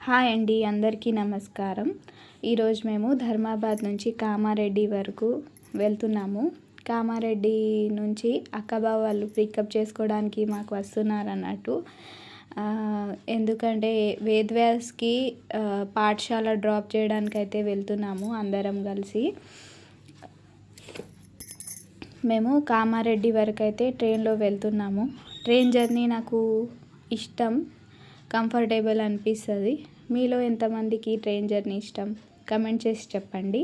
Hi అండి, అందరికీ నమస్కారం. ఈరోజు మేము ధర్మాబాద్ నుంచి కామారెడ్డి వరకు వెళ్తున్నాము. కామారెడ్డి నుంచి అక్కబావ వాళ్ళు పికప్ చేసుకోవడానికి మాకు వస్తున్నారు అన్నట్టు. ఎందుకంటే వేదవ్యాస్కి పాఠశాల డ్రాప్ చేయడానికి అయితే వెళ్తున్నాము అందరం కలిసి. మేము కామారెడ్డి వరకు అయితే ట్రైన్లో వెళ్తున్నాము. ట్రైన్ జర్నీ నాకు ఇష్టం, కంఫర్టబుల్ అనిపిస్తుంది. మీలో ఎంతమందికి ట్రైన్ జర్నీ ఇష్టం కమెంట్ చేసి చెప్పండి.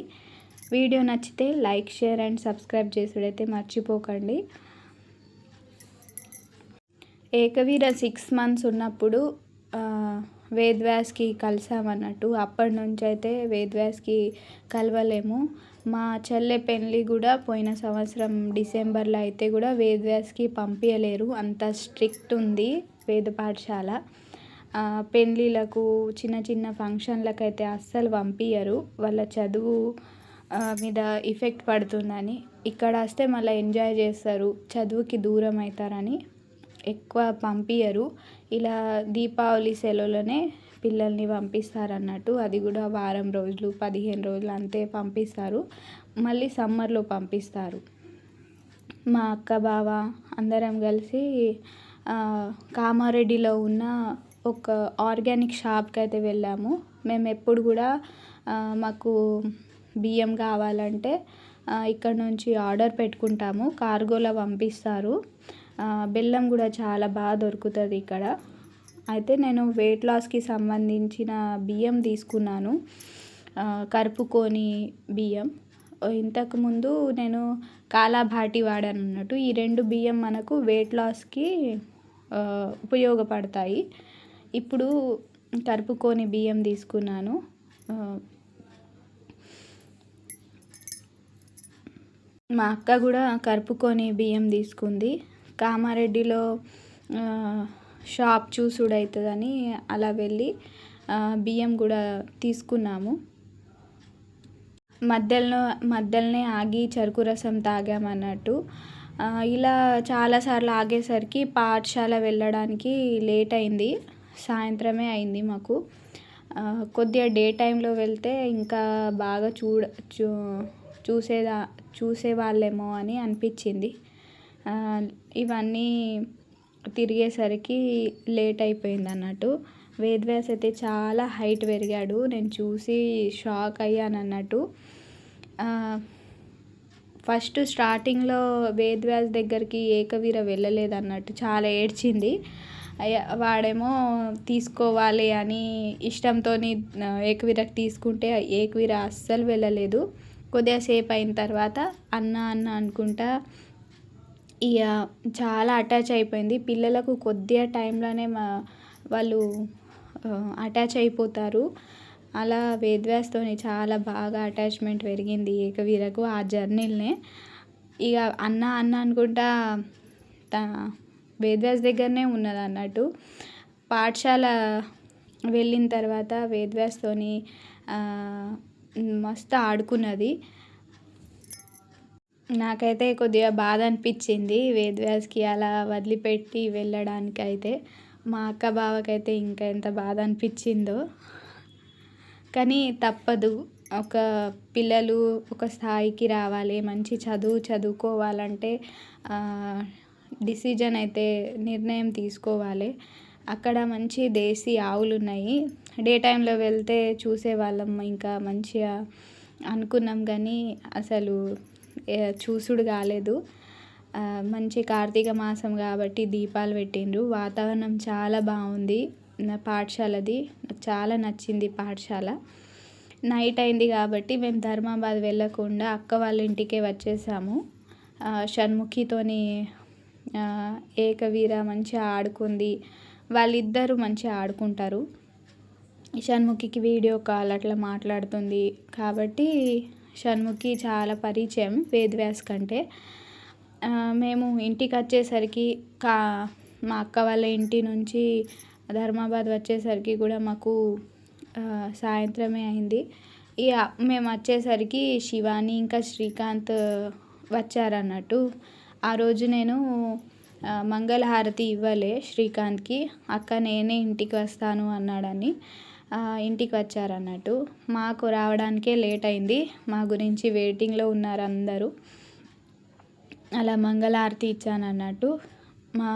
వీడియో నచ్చితే లైక్, షేర్ అండ్ సబ్స్క్రైబ్ చేసుడైతే మర్చిపోకండి. ఏకవీర 6 months ఉన్నప్పుడు వేదవ్యాస్కి కలిసామన్నట్టు. అప్పటి నుంచి అయితే వేదవ్యాస్కి కలవలేము. మా చెల్లె పెళ్ళి కూడా పోయిన సంవత్సరం డిసెంబర్లో అయితే కూడా వేదవ్యాస్కి పంపించలేరు, అంత స్ట్రిక్ట్ ఉంది వేద పాఠశాల. పెళ్ళిళ్ళకు చిన్న చిన్న ఫంక్షన్లకు అయితే అస్సలు పంపించరు, వాళ్ళ చదువు మీద ఎఫెక్ట్ పడుతుందని. ఇక్కడ వస్తే మళ్ళీ ఎంజాయ్ చేస్తారు, చదువుకి దూరం అవుతారని ఎక్కువ పంపించరు. ఇలా దీపావళి సెలవులనే పిల్లల్ని పంపిస్తారన్నట్టు. అది కూడా వారం రోజులు 15 రోజులు అంతే పంపిస్తారు, మళ్ళీ సమ్మర్లో పంపిస్తారు. మా అక్క బావ అందరం కలిసి కామారెడ్డిలో ఉన్న ఒక ఆర్గానిక్ షాప్కి అయితే వెళ్ళాము. మేము ఎప్పుడు కూడా మాకు బియ్యం కావాలంటే ఇక్కడ నుంచి ఆర్డర్ పెట్టుకుంటాము, కార్గోలో పంపిస్తారు. బెల్లం కూడా చాలా బాగా దొరుకుతుంది ఇక్కడ. అయితే నేను వెయిట్ లాస్కి సంబంధించిన బియ్యం తీసుకున్నాను, కరుపుకొని బియ్యం. ఇంతకుముందు నేను కాలాభాటి వాడాను అన్నట్టు. ఈ 2 బియ్యం మనకు వెయిట్ లాస్కి ఉపయోగపడతాయి. ఇప్పుడు కరుపుకొని బియ్యం తీసుకున్నాను. మా అక్క కూడా కరుపుకొని బియ్యం తీసుకుంది. కామారెడ్డిలో షాప్ చూసుడవుతుందని అలా వెళ్ళి బియ్యం కూడా తీసుకున్నాము. మధ్యలోనే ఆగి చెరుకు రసం తాగామన్నట్టు. ఇలా చాలాసార్లు ఆగేసరికి పాఠశాల వెళ్ళడానికి లేట్ అయింది, సాయంత్రమే అయింది మాకు. కొద్దిగా డే టైంలో వెళ్తే ఇంకా బాగా చూసేవాళ్ళేమో అని అనిపించింది. ఇవన్నీ తిరిగేసరికి లేట్ అయిపోయింది అన్నట్టు. వేదవ్యాస్ అయితే చాలా హైట్ పెరిగాడు, నేను చూసి షాక్ అయ్యాను అన్నట్టు. ఫస్ట్ స్టార్టింగ్లో వేదవ్యాస్ దగ్గరికి ఏకవీర వెళ్ళలేదు అన్నట్టు, చాలా ఏడ్చింది. వాడేమో తీసుకోవాలి అని ఇష్టంతో ఏకవీరకి తీసుకుంటే ఏకవీర అస్సలు వెళ్ళలేదు. కొద్దిగా సేపు అయిన తర్వాత అన్న అన్న అనుకుంటా ఇక చాలా అటాచ్ అయిపోయింది. పిల్లలకు కొద్దిగా టైంలోనే వాళ్ళు అటాచ్ అయిపోతారు. అలా వేదవ్యాస్తో చాలా బాగా అటాచ్మెంట్ పెరిగింది ఏకవీరకు ఆ జర్నీలనే. ఇక అన్న అన్న అనుకుంటా వేదవ్యాస్ దగ్గరనే ఉన్నది అన్నట్టు. పాఠశాల వెళ్ళిన తర్వాత వేదవ్యాస్తో మస్తు ఆడుకున్నది. నాకైతే కొద్దిగా బాధ అనిపించింది వేదవ్యాస్కి అలా వదిలిపెట్టి వెళ్ళడానికి. అయితే మా అక్క బావకైతే ఇంకా ఎంత బాధ అనిపించిందో. కానీ తప్పదు, ఒక పిల్లలు ఒక స్థాయికి రావాలి, మంచి చదువుకోవాలంటే డిసిజన్ అయితే నిర్ణయం తీసుకోవాలి. అక్కడ మంచి దేశీ ఆవులు ఉన్నాయి. డే టైంలో వెళ్తే చూసేవాళ్ళం, ఇంకా మంచిగా అనుకున్నాం కానీ అసలు చూసుడు కాలేదు. మంచి కార్తీక మాసం కాబట్టి దీపాలు పెట్టిండ్రు, వాతావరణం చాలా బాగుంది. పాఠశాలది నాకు చాలా నచ్చింది పాఠశాల. నైట్ అయింది కాబట్టి మేము ధర్మాబాద్ వెళ్ళకుండా అక్క వాళ్ళ ఇంటికే వచ్చేసాము. షణ్ముఖితోని ఏకవీర మంచిగా ఆడుకుంది, వాళ్ళిద్దరూ మంచిగా ఆడుకుంటారు. షణ్ముఖికి వీడియో కాల్ అట్లా మాట్లాడుతుంది కాబట్టి షణ్ముఖి చాలా పరిచయం వేదవ్యాస్ కంటే. మేము ఇంటికి వచ్చేసరికి మా అక్క వాళ్ళ ఇంటి నుంచి ధర్మాబాద్ వచ్చేసరికి కూడా మాకు సాయంత్రమే అయింది. ఇక మేము వచ్చేసరికి శివాని ఇంకా శ్రీకాంత్ వచ్చారన్నట్టు. ఆ రోజు నేను మంగళహారతి ఇవ్వలే శ్రీకాంత్కి, అక్క నేనే ఇంటికి వస్తాను అన్నాడని. ఇంటికి వచ్చారన్నట్టు. మాకు రావడానికే లేట్ అయింది. మా గురించి వెయిటింగ్లో ఉన్నారు అందరూ. అలా మంగళారతి ఇచ్చానన్నట్టు. మా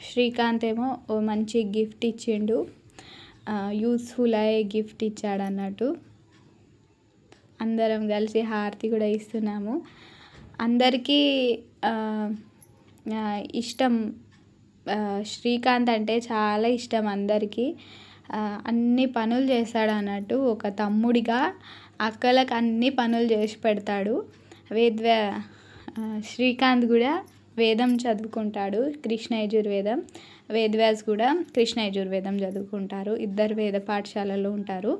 శ్రీకాంత్ ఏమో ఓ మంచి గిఫ్ట్ ఇచ్చిండు. యూస్ఫుల్ అయ్యే గిఫ్ట్ ఇచ్చాడన్నట్టు. అందరం కలిసి హారతి కూడా ఇస్తున్నాము. అందరికీ ఇష్టం. శ్రీకాంత్ అంటే చాలా ఇష్టం అందరికీ. అన్ని పనులు చేస్తాడు అన్నట్టు. ఒక తమ్ముడిగా అక్కలకు అన్ని పనులు చేసి పెడతాడు. శ్రీకాంత్ కూడా వేదం చదువుకుంటాడు, కృష్ణ యజుర్వేదం. వేదవ్యాస్ కూడా కృష్ణ యజుర్వేదం చదువుకుంటారు. ఇద్దరు వేద పాఠశాలలో ఉంటారు.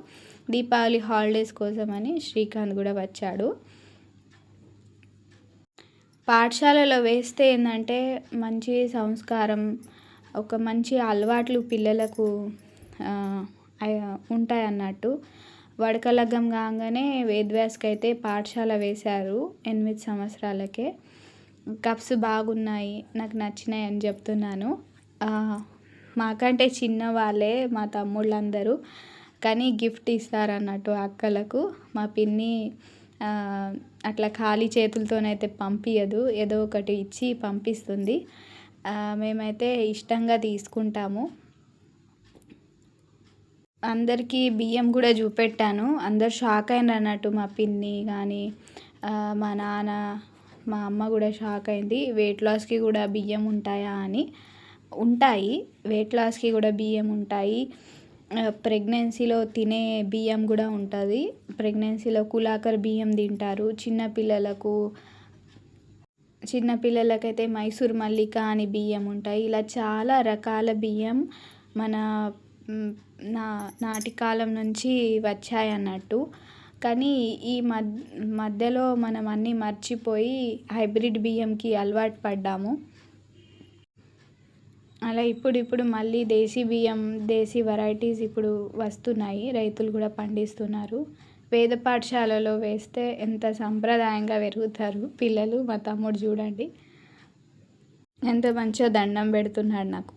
దీపావళి హాలిడేస్ కోసమని శ్రీకాంత్ కూడా వచ్చాడు. పాఠశాలలో వేస్తే ఏంటంటే మంచి సంస్కారం, ఒక మంచి అలవాట్లు పిల్లలకు ఉంటాయన్నట్టు. వడకలగ్గం కాగానే వేదవ్యాస్కి అయితే పాఠశాల వేశారు 8 సంవత్సరాలకే. కప్స్ బాగున్నాయి, నాకు నచ్చినాయి అని చెప్తున్నాను. మాకంటే చిన్నవాళ్ళే మా తమ్ముళ్ళందరూ, కానీ గిఫ్ట్ ఇస్తారన్నట్టు అక్కలకు. మా పిన్ని అట్లా ఖాళీ చేతులతోనైతే పంపించదు, ఏదో ఒకటి ఇచ్చి పంపిస్తుంది. మేమైతే ఇష్టంగా తీసుకుంటాము. అందరికీ బియ్యం కూడా చూపెట్టాను. అందరు షాక్ అయినారు అన్నట్టు. మా పిన్ని కానీ, మా నాన్న, మా అమ్మ కూడా షాక్ అయింది. వెయిట్ లాస్కి కూడా బియ్యం ఉంటాయా అని. ఉంటాయి, వెయిట్ లాస్కి కూడా బియ్యం ఉంటాయి. ప్రెగ్నెన్సీలో తినే బియ్యం కూడా ఉంటుంది. ప్రెగ్నెన్సీలో కులాకర్ బియ్యం తింటారు. చిన్నపిల్లలకైతే మైసూర్ మల్లిక అని బియ్యం ఉంటాయి. ఇలా చాలా రకాల బియ్యం మన నాటి కాలం నుంచి వచ్చాయన్నట్టు. కానీ ఈ మధ్యలో మనం అన్నీ మర్చిపోయి హైబ్రిడ్ బియ్యంకి అలవాటు పడ్డాము. అలా ఇప్పుడు మళ్ళీ దేశీ బియ్యం, దేశీ వెరైటీస్ ఇప్పుడు వస్తున్నాయి. రైతులు కూడా పండిస్తున్నారు. వేద పాఠశాలలో వేస్తే ఎంత సంప్రదాయంగా పెరుగుతారు పిల్లలు. మా తమ్ముడు చూడండి ఎంత మంచిగా దండం పెడుతున్నాడు నాకు.